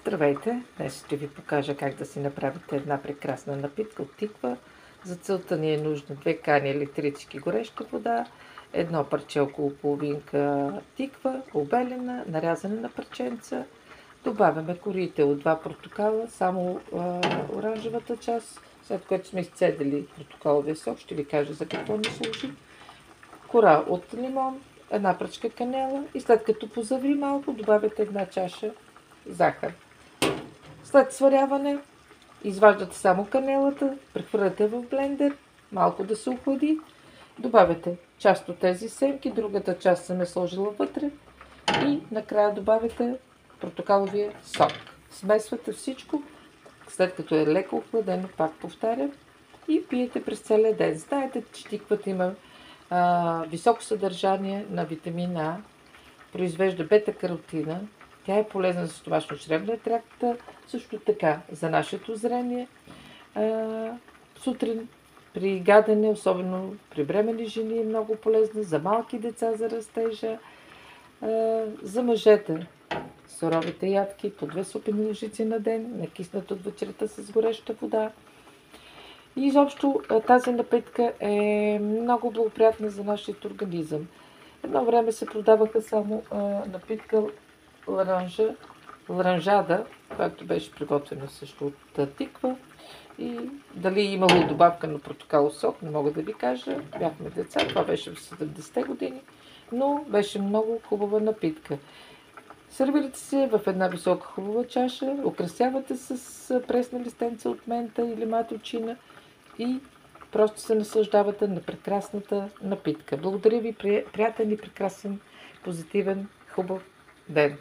Здравейте! Днес ще ви покажа как да си направите една прекрасна напитка от тиква. За целта ни е нужно 2 кани електрически гореща вода, едно парче около половинка тиква, обелена, нарязана на парченца. Добавяме корите от 2 портокала, само оранжевата част, след което сме изцедили портокаловия сок, ще ви кажа за какво ни служи. Кора от лимон, една пръчка канела и след като позаври малко, добавяте една чаша захар. След сваряване изваждате само канелата, прехвърляте в блендер, малко да се охлади, добавяте част от тези семки, другата част съм сложила вътре и накрая добавяте портокаловия сок. Смесвате всичко, след като е леко охладено, пак повтарям, и пиете през целия ден. Знаете, че тиквата има високо съдържание на витамин А, произвежда бета-каротина. Тя е полезна за стомашно-чревния тракт, също така за нашето зрение. Сутрин при гадене, особено при бременни жени, е много полезна, за малки деца за растежа, за мъжете. Суровите ядки по 2 супени лъжици на ден, накиснат от вечерта с гореща вода. И изобщо тази напитка е много благоприятна за нашия организъм. Едно време се продаваха само напитка ларанжада, която беше приготвена също от тиква. И дали имало добавка на портокалов сок, не мога да ви кажа. Бяхме деца, това беше в 70-те години, но беше много хубава напитка. Сервирате се в една висока хубава чаша, украсявате с пресна листенца от мента или маточина и просто се наслаждавате на прекрасната напитка. Благодаря ви, приятен и прекрасен, позитивен, хубав ден!